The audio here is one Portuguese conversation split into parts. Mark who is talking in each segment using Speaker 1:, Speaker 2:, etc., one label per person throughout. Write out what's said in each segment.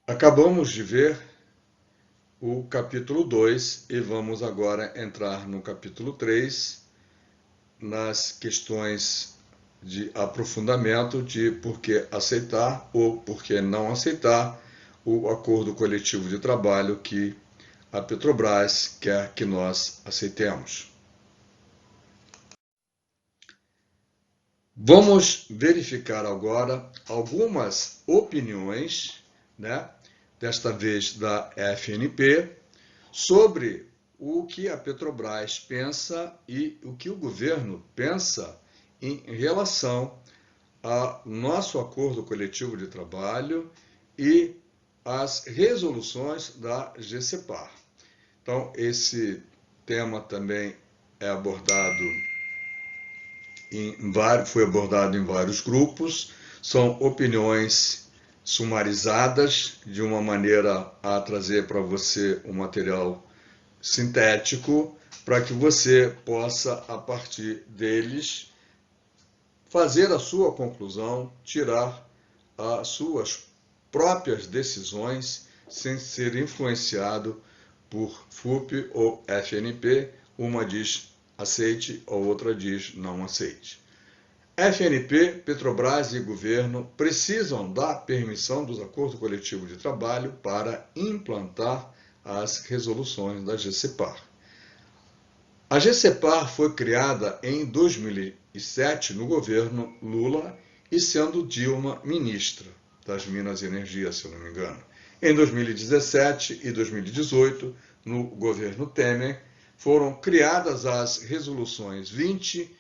Speaker 1: Acabamos de ver o capítulo 2 e vamos agora entrar no capítulo 3, nas questões de aprofundamento de por que aceitar ou por que não aceitar o acordo coletivo de trabalho que a Petrobras quer que nós aceitemos. Vamos verificar agora algumas opiniões, né, desta vez da FNP, sobre o que a Petrobras pensa e o que o governo pensa em relação ao nosso acordo coletivo de trabalho e as resoluções da GCPAR. Então, esse tema também é abordado foi abordado em vários grupos, são opiniões sumarizadas de uma maneira a trazer para você um material sintético para que você possa, a partir deles, fazer a sua conclusão, tirar as suas próprias decisões sem ser influenciado por FUP ou FNP. Uma diz aceite, a outra diz não aceite. FNP, Petrobras e governo precisam da permissão dos acordos coletivos de trabalho para implantar as resoluções da GCPAR. A GCPAR foi criada em 2007 no governo Lula e sendo Dilma ministra das Minas e Energia, se eu não me engano. Em 2017 e 2018, no governo Temer, foram criadas as resoluções 20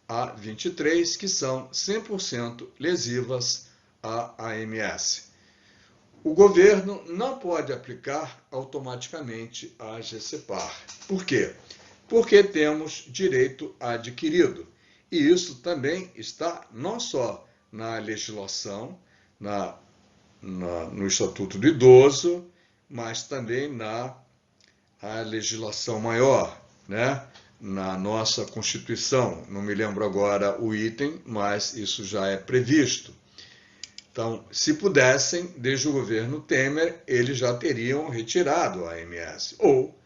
Speaker 1: a 23, que são 100% lesivas à AMS. O governo não pode aplicar automaticamente a GCPAR. Por quê? Porque temos direito adquirido. E isso também está não só na legislação, no Estatuto do Idoso, mas também na legislação maior, né? Na nossa Constituição. Não me lembro agora o item, mas isso já é previsto. Então, se pudessem, desde o governo Temer, eles já teriam retirado a AMS, ou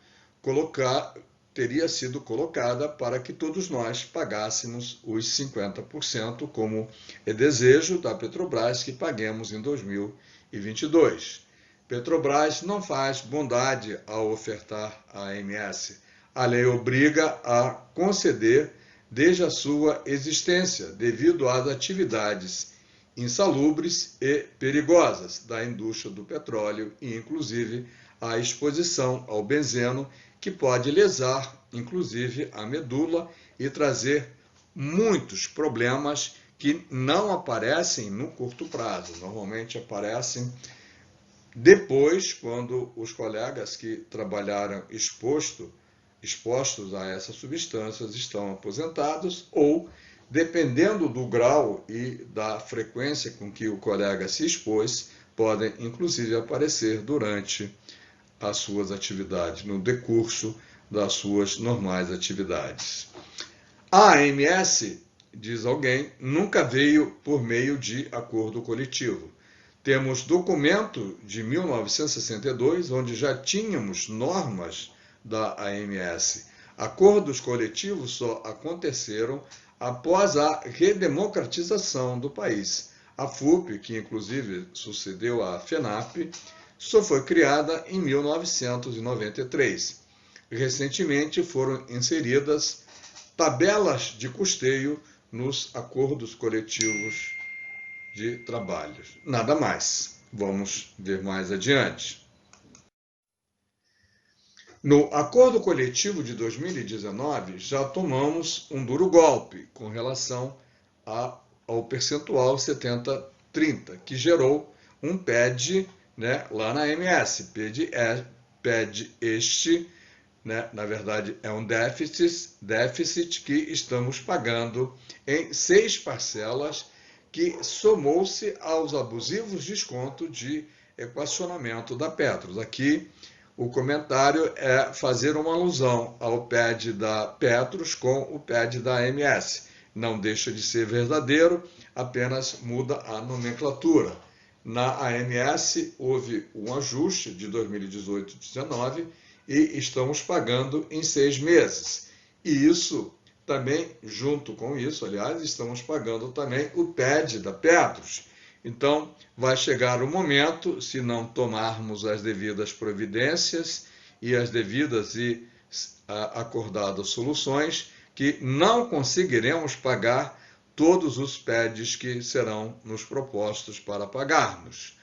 Speaker 1: teria sido colocada para que todos nós pagássemos os 50%, como é desejo da Petrobras que paguemos em 2022. Petrobras não faz bondade ao ofertar a AMS. A lei obriga a conceder desde a sua existência, devido às atividades insalubres e perigosas da indústria do petróleo e, inclusive, a exposição ao benzeno, que pode lesar, inclusive, a medula e trazer muitos problemas que não aparecem no curto prazo. Normalmente aparecem depois, quando os colegas que trabalharam expostos a essas substâncias estão aposentados ou, dependendo do grau e da frequência com que o colega se expôs, podem inclusive aparecer durante as suas atividades, no decurso das suas normais atividades. A AMS, diz alguém, nunca veio por meio de acordo coletivo. Temos documento de 1962, onde já tínhamos normas da AMS. Acordos coletivos só aconteceram após a redemocratização do país. A FUP, que inclusive sucedeu à FENAP, só foi criada em 1993. Recentemente foram inseridas tabelas de custeio nos acordos coletivos de trabalho. Nada mais. Vamos ver mais adiante. No acordo coletivo de 2019, já tomamos um duro golpe com relação ao percentual 70-30, que gerou um PED, né, lá na MS. PED este, né, na verdade, é um déficit que estamos pagando em 6 parcelas, que somou-se aos abusivos descontos de equacionamento da Petros. Aqui, o comentário é fazer uma alusão ao PED da Petros com o PED da AMS. Não deixa de ser verdadeiro, apenas muda a nomenclatura. Na AMS houve um ajuste de 2018 e 2019 e estamos pagando em 6 meses. E isso também, junto com isso, aliás, estamos pagando também o PED da Petros. Então, vai chegar o momento, se não tomarmos as devidas providências e as devidas e acordadas soluções, que não conseguiremos pagar todos os PEDs que serão nos propostos para pagarmos.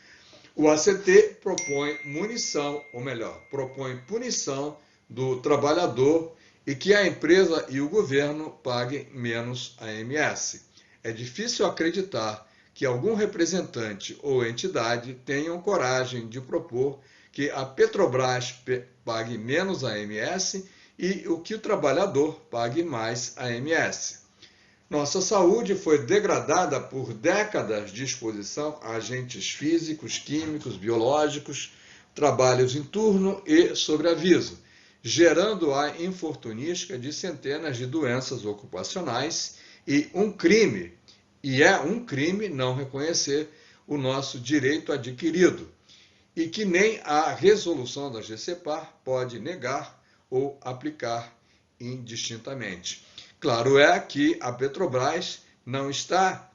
Speaker 1: O ACT propõe munição, ou melhor, propõe punição do trabalhador e que a empresa e o governo paguem menos a AMS. É difícil acreditar que algum representante ou entidade tenham coragem de propor que a Petrobras pague menos a AMS e o que o trabalhador pague mais a AMS. Nossa saúde foi degradada por décadas de exposição a agentes físicos, químicos, biológicos, trabalhos em turno e sobreaviso, gerando a infortunística de centenas de doenças ocupacionais e um crime não reconhecer o nosso direito adquirido, e que nem a resolução da GCPAR pode negar ou aplicar indistintamente. Claro é que a Petrobras não está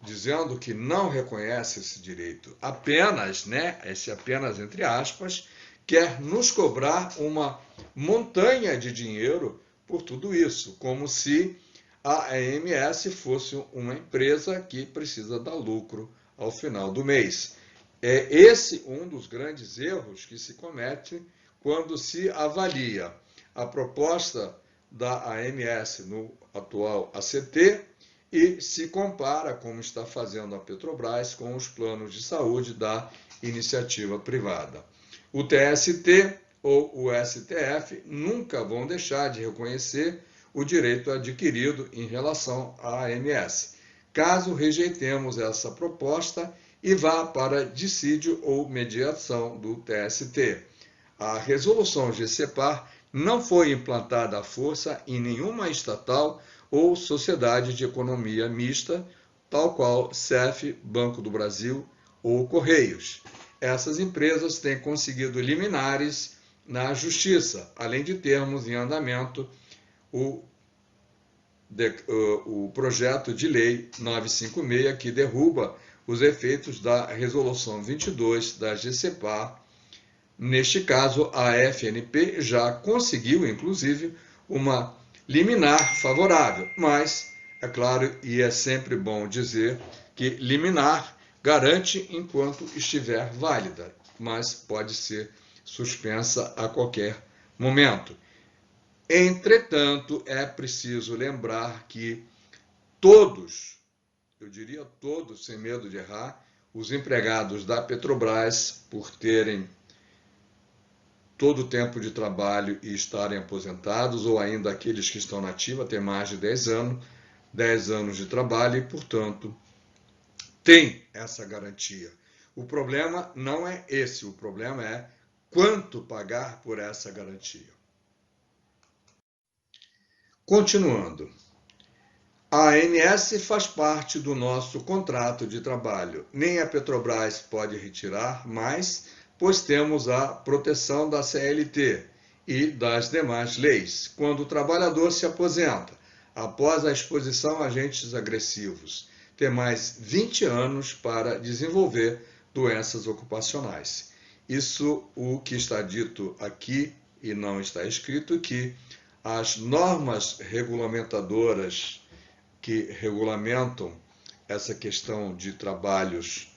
Speaker 1: dizendo que não reconhece esse direito, apenas, esse apenas entre aspas, quer nos cobrar uma montanha de dinheiro por tudo isso, como se a AMS fosse uma empresa que precisa dar lucro ao final do mês. É esse um dos grandes erros que se comete quando se avalia a proposta da AMS no atual ACT e se compara, como está fazendo a Petrobras, com os planos de saúde da iniciativa privada. O TST ou o STF nunca vão deixar de reconhecer o direito adquirido em relação à AMS, caso rejeitemos essa proposta e vá para dissídio ou mediação do TST. A resolução GCPAR não foi implantada à força em nenhuma estatal ou sociedade de economia mista, tal qual CEF, Banco do Brasil ou Correios. Essas empresas têm conseguido liminares na Justiça, além de termos em andamento o projeto de lei 956, que derruba os efeitos da resolução 22 da GCPAR. Neste caso, a FNP já conseguiu, inclusive, uma liminar favorável, mas, é claro, e é sempre bom dizer que liminar garante enquanto estiver válida, mas pode ser suspensa a qualquer momento. Entretanto, é preciso lembrar que todos, eu diria todos, sem medo de errar, os empregados da Petrobras, por terem todo o tempo de trabalho e estarem aposentados, ou ainda aqueles que estão na ativa, têm mais de 10 anos de trabalho e, portanto, tem essa garantia. O problema não é esse, o problema é quanto pagar por essa garantia. Continuando, a AMS faz parte do nosso contrato de trabalho. Nem a Petrobras pode retirar mais, pois temos a proteção da CLT e das demais leis. Quando o trabalhador se aposenta, após a exposição a agentes agressivos, tem mais 20 anos para desenvolver doenças ocupacionais. Isso o que está dito aqui e não está escrito, que as normas regulamentadoras que regulamentam essa questão de trabalhos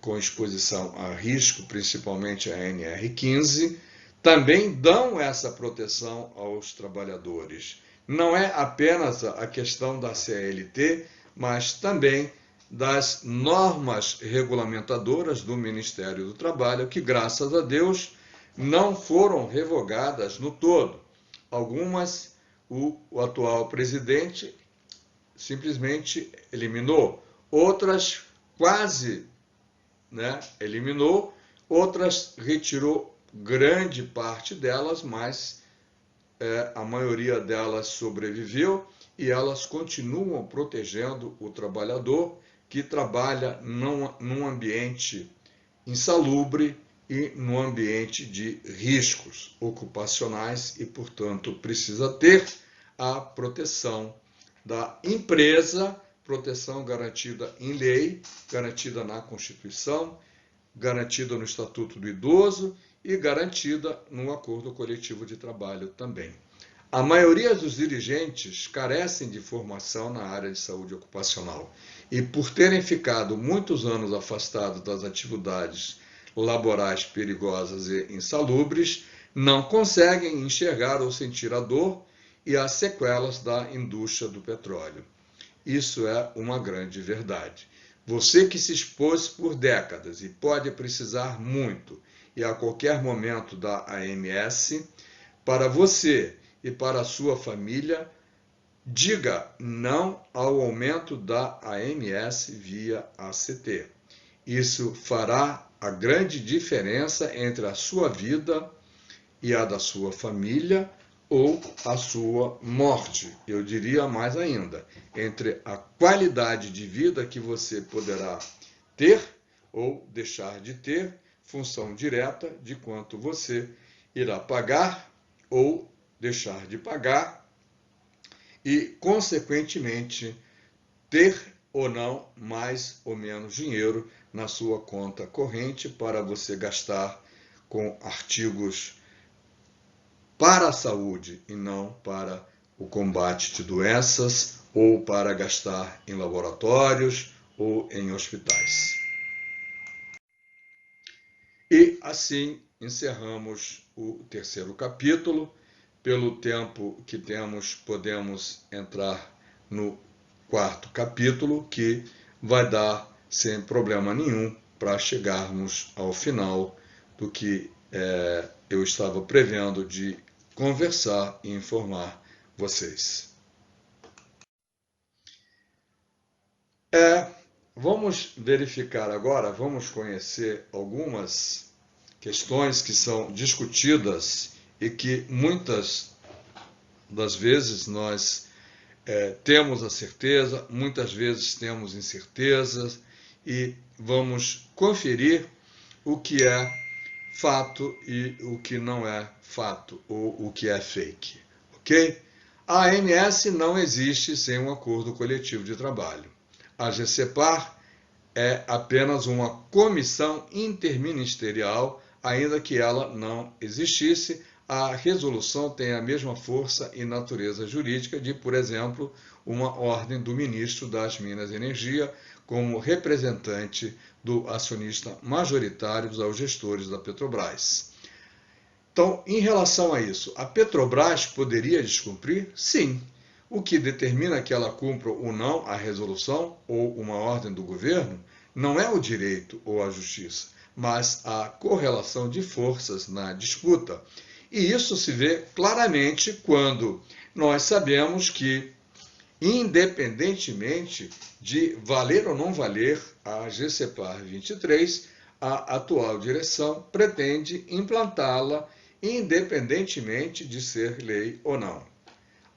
Speaker 1: com exposição a risco, principalmente a NR15, também dão essa proteção aos trabalhadores. Não é apenas a questão da CLT, mas também das normas regulamentadoras do Ministério do Trabalho, que, graças a Deus, não foram revogadas no todo. Algumas o atual presidente simplesmente eliminou, outras quase eliminou, outras retirou grande parte delas, mas a maioria delas sobreviveu e elas continuam protegendo o trabalhador, que trabalha num ambiente insalubre e num ambiente de riscos ocupacionais e, portanto, precisa ter a proteção da empresa, proteção garantida em lei, garantida na Constituição, garantida no Estatuto do Idoso e garantida no Acordo Coletivo de Trabalho também. A maioria dos dirigentes carecem de formação na área de saúde ocupacional e, por terem ficado muitos anos afastados das atividades laborais perigosas e insalubres, não conseguem enxergar ou sentir a dor e as sequelas da indústria do petróleo. Isso é uma grande verdade. Você que se expôs por décadas e pode precisar muito e a qualquer momento da AMS, para você e para a sua família, diga não ao aumento da AMS via ACT. Isso fará a grande diferença entre a sua vida e a da sua família ou a sua morte. Eu diria mais ainda, entre a qualidade de vida que você poderá ter ou deixar de ter, função direta de quanto você irá pagar ou deixar de pagar e, consequentemente, ter ou não mais ou menos dinheiro na sua conta corrente para você gastar com artigos para a saúde e não para o combate de doenças ou para gastar em laboratórios ou em hospitais. E assim encerramos o terceiro capítulo. Pelo tempo que temos, podemos entrar no quarto capítulo, que vai dar sem problema nenhum para chegarmos ao final do que eu estava prevendo de conversar e informar vocês. Vamos verificar agora, vamos conhecer algumas questões que são discutidas e que muitas das vezes nós temos a certeza, muitas vezes temos incertezas e vamos conferir o que é fato e o que não é fato, ou o que é fake, ok? A AMS não existe sem um acordo coletivo de trabalho. A GCPAR é apenas uma comissão interministerial, ainda que ela não existisse. A resolução tem a mesma força e natureza jurídica de, por exemplo, uma ordem do ministro das Minas e Energia, como representante do acionista majoritário aos gestores da Petrobras. Então, em relação a isso, a Petrobras poderia descumprir? Sim. O que determina que ela cumpra ou não a resolução ou uma ordem do governo não é o direito ou a justiça, mas a correlação de forças na disputa. E isso se vê claramente quando nós sabemos que, independentemente de valer ou não valer a GCPAR 23, a atual direção pretende implantá-la independentemente de ser lei ou não.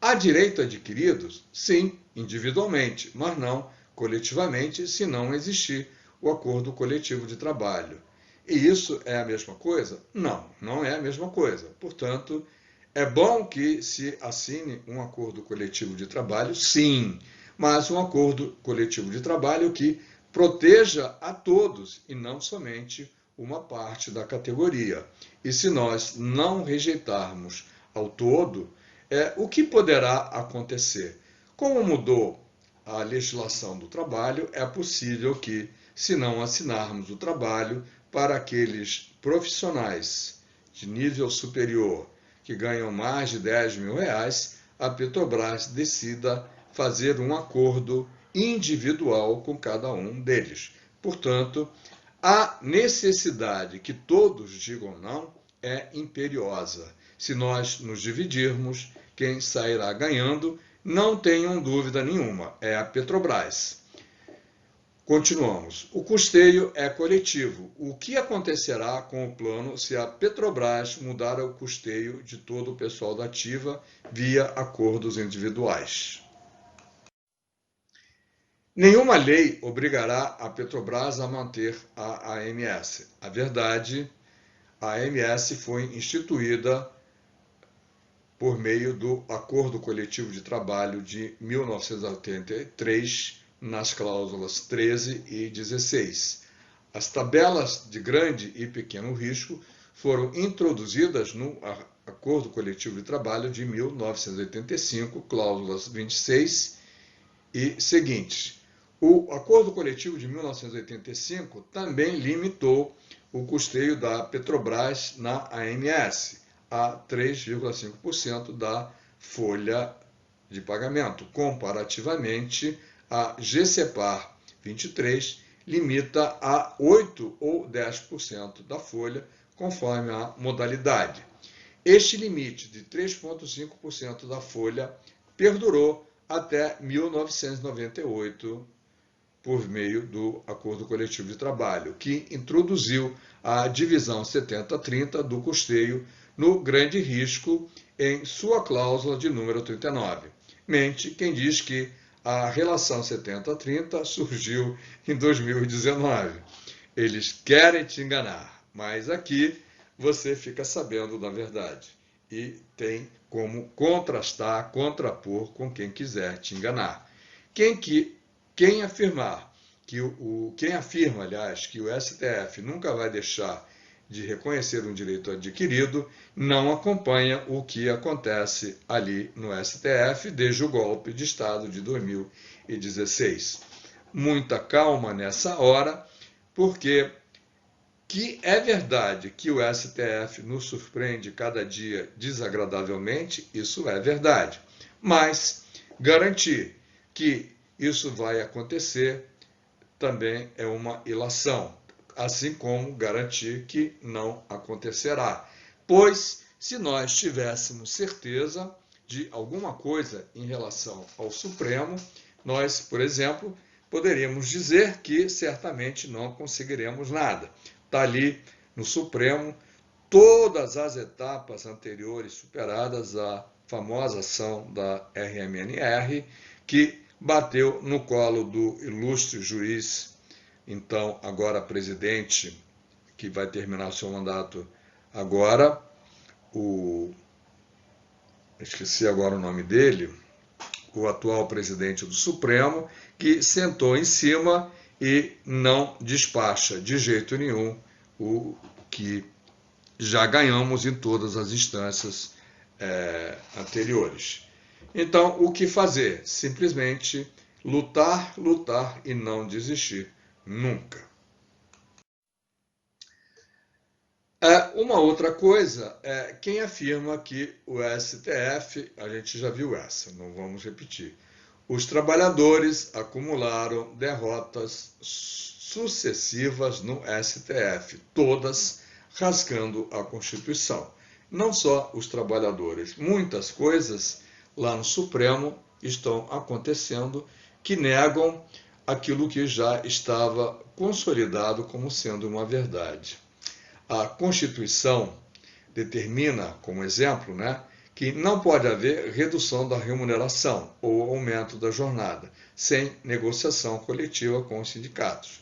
Speaker 1: Há direito adquiridos? Sim, individualmente, mas não coletivamente, se não existir o acordo coletivo de trabalho. E isso é a mesma coisa? Não, não é a mesma coisa. Portanto, é bom que se assine um acordo coletivo de trabalho, sim, mas um acordo coletivo de trabalho que proteja a todos e não somente uma parte da categoria. E se nós não rejeitarmos ao todo, o que poderá acontecer? Como mudou a legislação do trabalho, é possível que, se não assinarmos o trabalho para aqueles profissionais de nível superior que ganham mais de R$10.000, a Petrobras decida fazer um acordo individual com cada um deles. Portanto, a necessidade que todos digam não é imperiosa. Se nós nos dividirmos, quem sairá ganhando, não tenham dúvida nenhuma, é a Petrobras. Continuamos. O custeio é coletivo. O que acontecerá com o plano se a Petrobras mudar o custeio de todo o pessoal da ativa via acordos individuais? Nenhuma lei obrigará a Petrobras a manter a AMS. A verdade, a AMS foi instituída por meio do Acordo Coletivo de Trabalho de 1983, nas cláusulas 13 e 16. As tabelas de grande e pequeno risco foram introduzidas no Acordo Coletivo de Trabalho de 1985, cláusulas 26 e seguintes. O Acordo Coletivo de 1985 também limitou o custeio da Petrobras na AMS a 3,5% da folha de pagamento. Comparativamente, a GCPAR 23 limita a 8 ou 10% da folha, conforme a modalidade. Este limite de 3,5% da folha perdurou até 1998, por meio do Acordo Coletivo de Trabalho, que introduziu a divisão 70-30 do custeio no grande risco em sua cláusula de número 39. Mente quem diz que a relação 70-30 surgiu em 2019. Eles querem te enganar, mas aqui você fica sabendo da verdade e tem como contrastar, contrapor com quem quiser te enganar. Quem afirma, aliás, que o STF nunca vai deixar de reconhecer um direito adquirido, não acompanha o que acontece ali no STF desde o golpe de Estado de 2016. Muita calma nessa hora, porque que é verdade que o STF nos surpreende cada dia desagradavelmente, isso é verdade. Mas garantir que isso vai acontecer também é uma ilação, assim como garantir que não acontecerá. Pois, se nós tivéssemos certeza de alguma coisa em relação ao Supremo, nós, por exemplo, poderíamos dizer que certamente não conseguiremos nada. Está ali no Supremo todas as etapas anteriores superadas, a famosa ação da RMNR, que bateu no colo do ilustre juiz, então agora presidente, que vai terminar seu mandato agora, esqueci agora o nome dele, o atual presidente do Supremo, que sentou em cima e não despacha de jeito nenhum o que já ganhamos em todas as instâncias anteriores. Então, o que fazer? Simplesmente lutar, lutar e não desistir nunca. Uma outra coisa é quem afirma que o STF, a gente já viu essa, não vamos repetir. Os trabalhadores acumularam derrotas sucessivas no STF, todas rasgando a Constituição. Não só os trabalhadores, muitas coisas lá no Supremo estão acontecendo que negam aquilo que já estava consolidado como sendo uma verdade. A Constituição determina, como exemplo, que não pode haver redução da remuneração ou aumento da jornada, sem negociação coletiva com os sindicatos.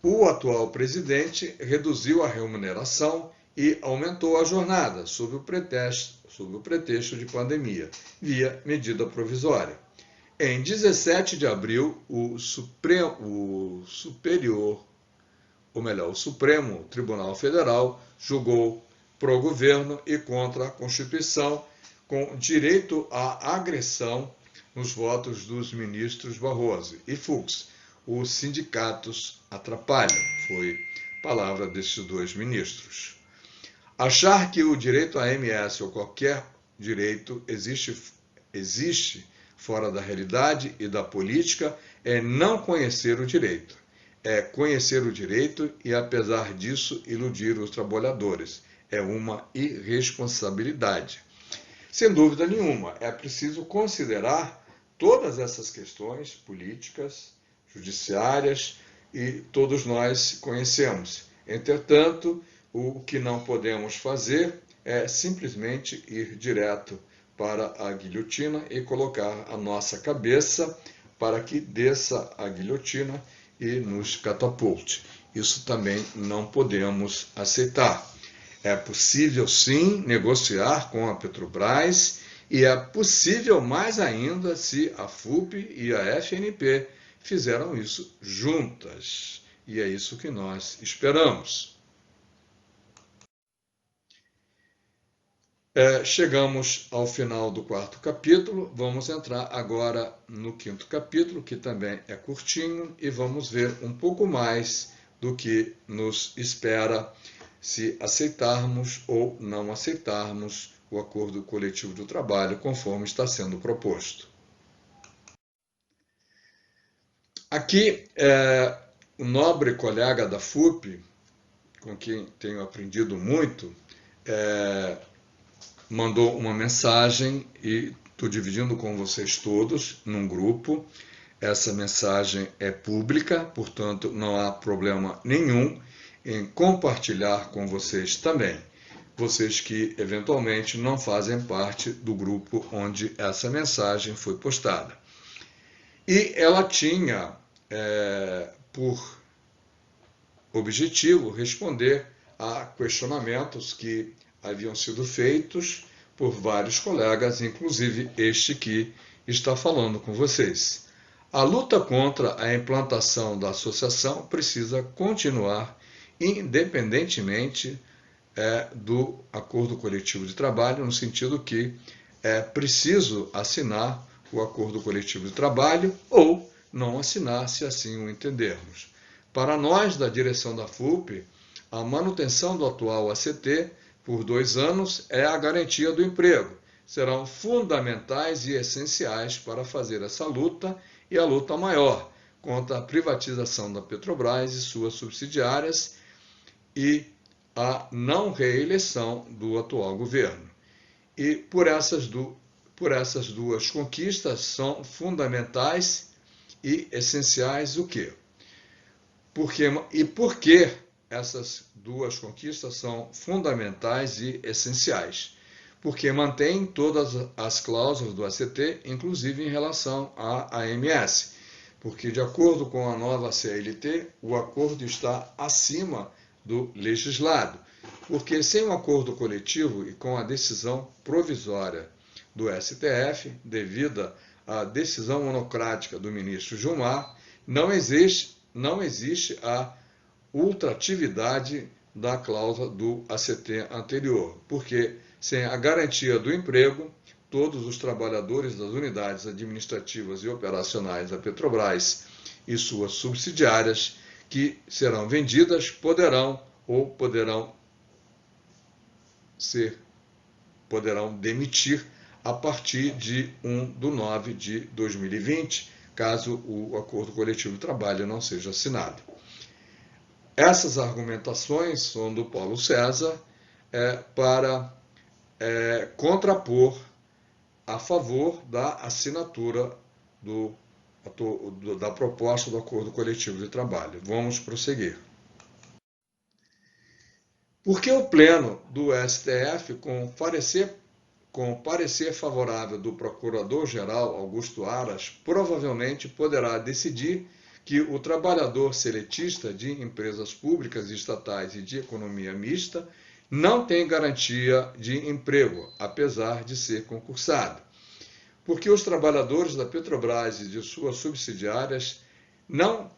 Speaker 1: O atual presidente reduziu a remuneração e aumentou a jornada, sob o pretexto de pandemia, via medida provisória. Em 17 de abril, o Supremo Tribunal Federal julgou pro governo e contra a Constituição, com direito à agressão nos votos dos ministros Barroso e Fux. Os sindicatos atrapalham, foi palavra desses dois ministros. Achar que o direito à MS ou qualquer direito existe fora da realidade e da política é não conhecer o direito. É conhecer o direito e, apesar disso, iludir os trabalhadores. É uma irresponsabilidade. Sem dúvida nenhuma, é preciso considerar todas essas questões políticas, judiciárias, e todos nós conhecemos. Entretanto, o que não podemos fazer é simplesmente ir direto para a guilhotina e colocar a nossa cabeça para que desça a guilhotina e nos catapulte. Isso também não podemos aceitar. É possível, sim, negociar com a Petrobras e é possível mais ainda se a FUP e a FNP fizeram isso juntas. E é isso que nós esperamos. Chegamos ao final do 4º capítulo, vamos entrar agora no 5º capítulo, que também é curtinho, e vamos ver um pouco mais do que nos espera se aceitarmos ou não aceitarmos o acordo coletivo do trabalho conforme está sendo proposto. Aqui, o nobre colega da FUP, com quem tenho aprendido muito, mandou uma mensagem e estou dividindo com vocês todos num grupo. Essa mensagem é pública, portanto não há problema nenhum em compartilhar com vocês também. Vocês que eventualmente não fazem parte do grupo onde essa mensagem foi postada. E ela tinha por objetivo responder a questionamentos que haviam sido feitos por vários colegas, inclusive este que está falando com vocês. A luta contra a implantação da associação precisa continuar independentemente do acordo coletivo de trabalho, no sentido que é preciso assinar o acordo coletivo de trabalho ou não assinar, se assim o entendermos. Para nós, da direção da FUP, a manutenção do atual ACT por 2 anos é a garantia do emprego. Serão fundamentais e essenciais para fazer essa luta e a luta maior contra a privatização da Petrobras e suas subsidiárias e a não reeleição do atual governo. E por essas duas conquistas são fundamentais e essenciais o quê? Por que essas duas conquistas são fundamentais e essenciais? Porque mantém todas as cláusulas do ACT, inclusive em relação à AMS. Porque, de acordo com a nova CLT, o acordo está acima do legislado. Porque sem um acordo coletivo e com a decisão provisória do STF, devida à decisão monocrática do ministro Gilmar, não existe a ultratividade da cláusula do ACT anterior, porque sem a garantia do emprego, todos os trabalhadores das unidades administrativas e operacionais da Petrobras e suas subsidiárias que serão vendidas poderão demitir a partir de 1/9/2020, caso o acordo coletivo de trabalho não seja assinado. Essas argumentações são do Paulo César para contrapor a favor da assinatura da proposta do acordo coletivo de trabalho. Vamos prosseguir. Porque o Pleno do STF, com parecer favorável do Procurador-Geral Augusto Aras, provavelmente poderá decidir que o trabalhador seletista de empresas públicas, estatais e de economia mista não tem garantia de emprego, apesar de ser concursado. Porque os trabalhadores da Petrobras e de suas subsidiárias não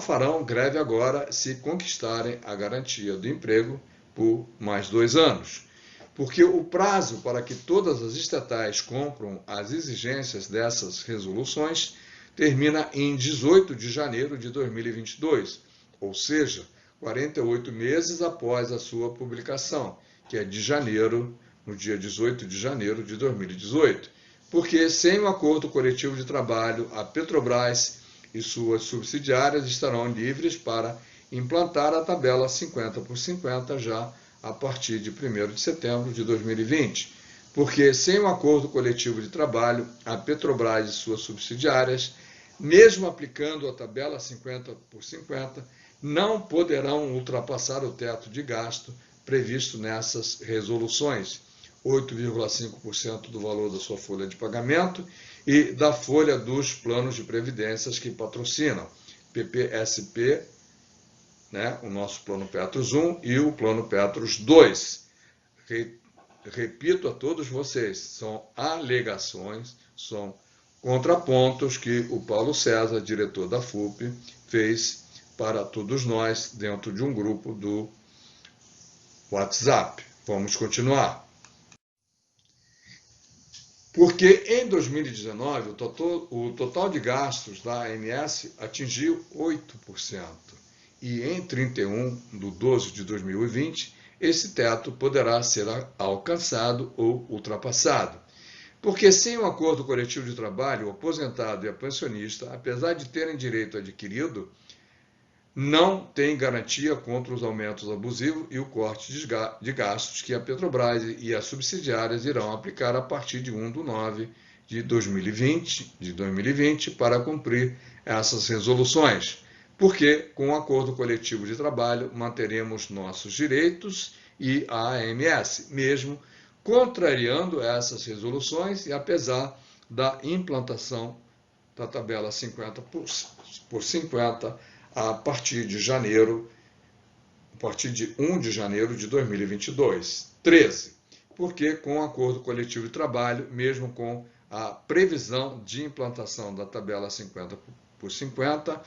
Speaker 1: farão greve agora se conquistarem a garantia do emprego por mais 2 anos. Porque o prazo para que todas as estatais cumpram as exigências dessas resoluções termina em 18 de janeiro de 2022, ou seja, 48 meses após a sua publicação, que é no dia 18 de janeiro de 2018. Porque sem o acordo coletivo de trabalho, a Petrobras e suas subsidiárias estarão livres para implantar a tabela 50 por 50 já a partir de 1º de setembro de 2020. Porque sem o acordo coletivo de trabalho, a Petrobras e suas subsidiárias, mesmo aplicando a tabela 50 por 50, não poderão ultrapassar o teto de gasto previsto nessas resoluções, 8,5% do valor da sua folha de pagamento e da folha dos planos de previdências que patrocinam, PPSP, né, o nosso plano Petros 1 e o plano Petros 2. Repito a todos vocês, são alegações, são contrapontos que o Paulo César, diretor da FUP, fez para todos nós dentro de um grupo do WhatsApp. Vamos continuar. Porque em 2019 o total de gastos da ANS atingiu 8%. E em 31/12/2020, esse teto poderá ser alcançado ou ultrapassado. Porque sem um acordo coletivo de trabalho, o aposentado e a pensionista, apesar de terem direito adquirido, não tem garantia contra os aumentos abusivos e o corte de gastos que a Petrobras e as subsidiárias irão aplicar a partir de 1/9/2020 para cumprir essas resoluções. Porque, com o acordo coletivo de trabalho, manteremos nossos direitos e a AMS, mesmo contrariando essas resoluções e apesar da implantação da tabela 50 por 50 a partir de 1 de janeiro de 2022. 13. Porque, com o acordo coletivo de trabalho, mesmo com a previsão de implantação da tabela 50 por 50,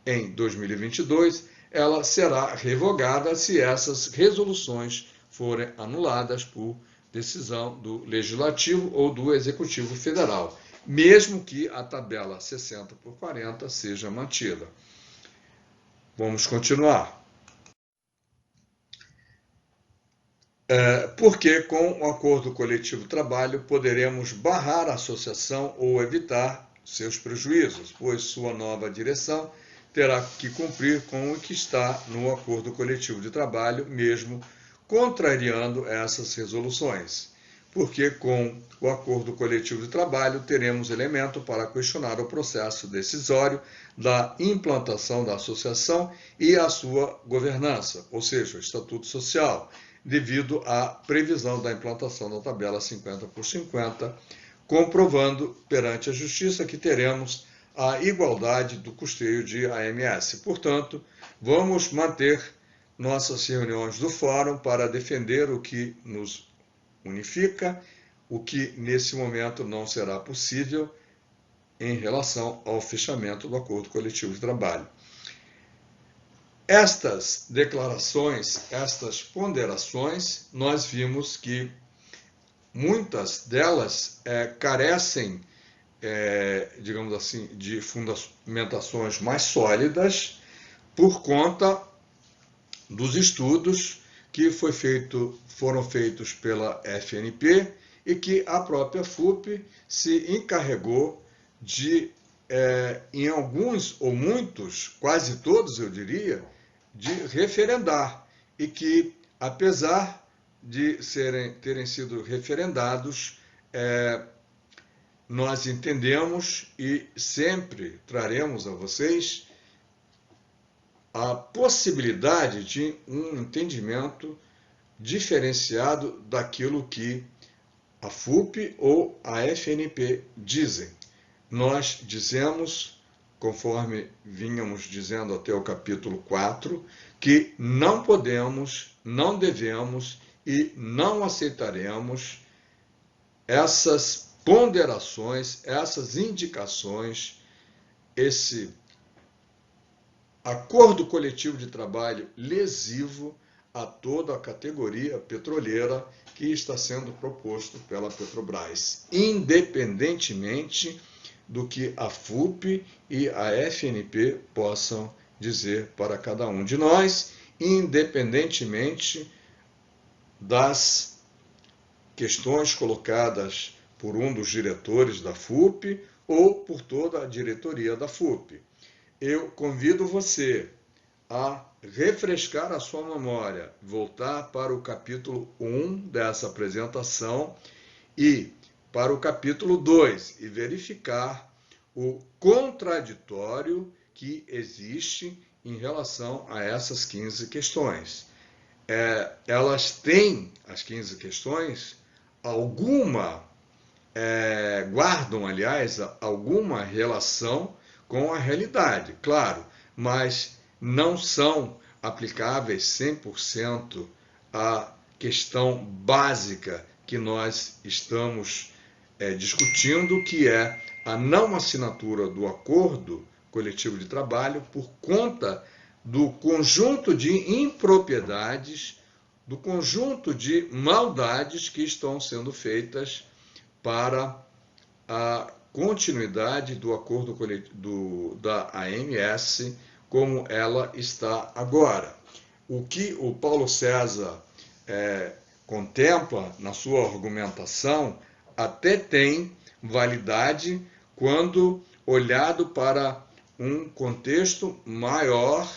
Speaker 1: em 2022, ela será revogada se essas resoluções forem anuladas por decisão do Legislativo ou do Executivo Federal, mesmo que a tabela 60 por 40 seja mantida. Vamos continuar. Porque com o acordo coletivo de trabalho poderemos barrar a associação ou evitar seus prejuízos, pois sua nova direção terá que cumprir com o que está no acordo coletivo de trabalho, mesmo contrariando essas resoluções. Porque com o acordo coletivo de trabalho teremos elemento para questionar o processo decisório da implantação da associação e a sua governança, ou seja, o estatuto social, devido à previsão da implantação da tabela 50 por 50, comprovando perante a Justiça que teremos a igualdade do custeio de AMS. Portanto, vamos manter nossas reuniões do Fórum para defender o que nos unifica, o que nesse momento não será possível em relação ao fechamento do acordo coletivo de trabalho. Estas declarações, estas ponderações, nós vimos que muitas delas carecem, digamos assim, de fundamentações mais sólidas por conta dos estudos que foram feitos pela FNP e que a própria FUP se encarregou de, em alguns ou muitos, quase todos eu diria, de referendar, e que, apesar de terem sido referendados, nós entendemos e sempre traremos a vocês a possibilidade de um entendimento diferenciado daquilo que a FUP ou a FNP dizem. Nós dizemos, conforme vínhamos dizendo até o capítulo 4, que não podemos, não devemos e não aceitaremos essas ponderações, essas indicações, esse acordo coletivo de trabalho lesivo a toda a categoria petroleira que está sendo proposto pela Petrobras, independentemente do que a FUP e a FNP possam dizer para cada um de nós, independentemente das questões colocadas por um dos diretores da FUP ou por toda a diretoria da FUP. Eu convido você a refrescar a sua memória, voltar para o capítulo 1 dessa apresentação e para o capítulo 2 e verificar o contraditório que existe em relação a essas 15 questões. Elas têm, as 15 questões, alguma guardam, aliás, alguma relação com a realidade, claro, mas não são aplicáveis 100% à questão básica que nós estamos discutindo, que é a não assinatura do acordo coletivo de trabalho por conta do conjunto de impropriedades, do conjunto de maldades que estão sendo feitas para a continuidade do acordo da AMS como ela está agora. O que o Paulo César contempla na sua argumentação até tem validade quando olhado para um contexto maior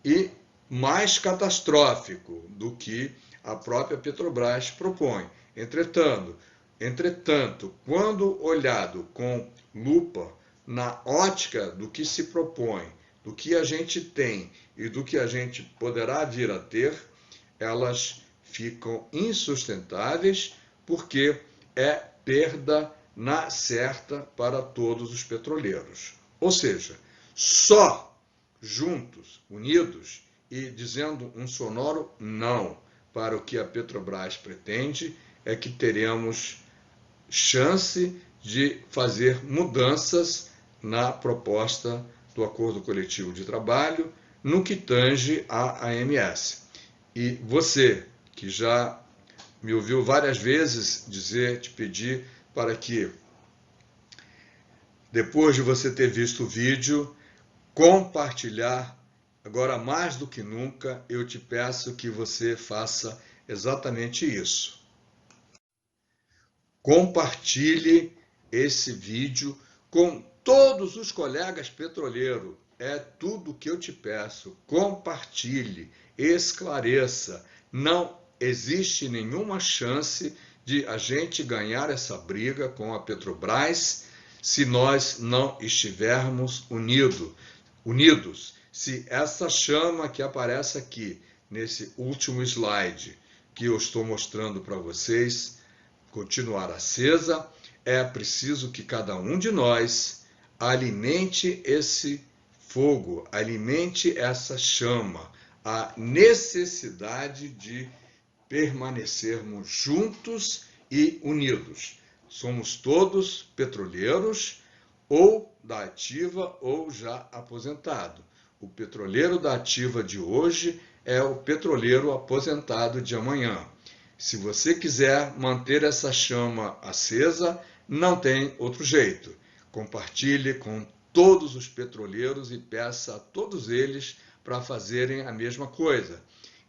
Speaker 1: e mais catastrófico do que a própria Petrobras propõe. Entretanto, quando olhado com lupa na ótica do que se propõe, do que a gente tem e do que a gente poderá vir a ter, elas ficam insustentáveis porque é perda na certa para todos os petroleiros. Ou seja, só juntos, unidos e dizendo um sonoro não para o que a Petrobras pretende, é que teremos chance de fazer mudanças na proposta do acordo coletivo de trabalho no que tange à AMS. E você, que já me ouviu várias vezes te pedir para que, depois de você ter visto o vídeo, compartilhar, agora mais do que nunca, eu te peço que você faça exatamente isso. Compartilhe esse vídeo com todos os colegas petroleiros. É tudo que eu te peço. Compartilhe, esclareça. Não existe nenhuma chance de a gente ganhar essa briga com a Petrobras se nós não estivermos unidos. Se essa chama que aparece aqui nesse último slide que eu estou mostrando para vocês continuar acesa, é preciso que cada um de nós alimente esse fogo, alimente essa chama, a necessidade de permanecermos juntos e unidos. Somos todos petroleiros, ou da ativa ou já aposentado. O petroleiro da ativa de hoje é o petroleiro aposentado de amanhã. Se você quiser manter essa chama acesa, não tem outro jeito. Compartilhe com todos os petroleiros e peça a todos eles para fazerem a mesma coisa.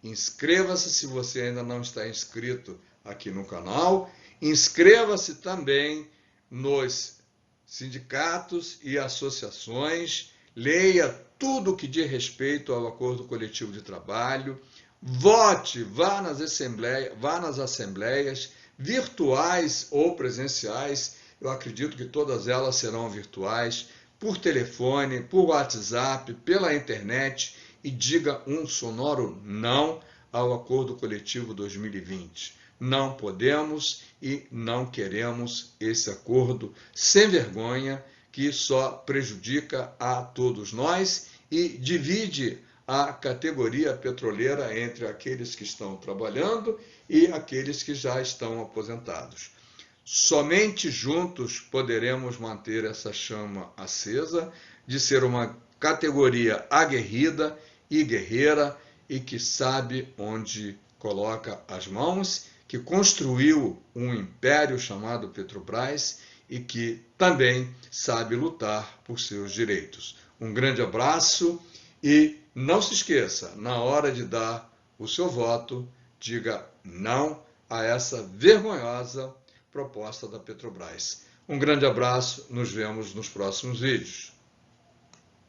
Speaker 1: Inscreva-se se você ainda não está inscrito aqui no canal. Inscreva-se também nos sindicatos e associações. Leia tudo que diz respeito ao acordo coletivo de trabalho. Vote, vá nas assembleias, virtuais ou presenciais. Eu acredito que todas elas serão virtuais, por telefone, por WhatsApp, pela internet, e diga um sonoro não ao acordo coletivo 2020. Não podemos e não queremos esse acordo sem vergonha que só prejudica a todos nós e divide a categoria petroleira entre aqueles que estão trabalhando e aqueles que já estão aposentados. Somente juntos poderemos manter essa chama acesa de ser uma categoria aguerrida e guerreira e que sabe onde coloca as mãos, que construiu um império chamado Petrobras e que também sabe lutar por seus direitos. Um grande abraço e não se esqueça, na hora de dar o seu voto, diga não a essa vergonhosa proposta da Petrobras. Um grande abraço, nos vemos nos próximos vídeos.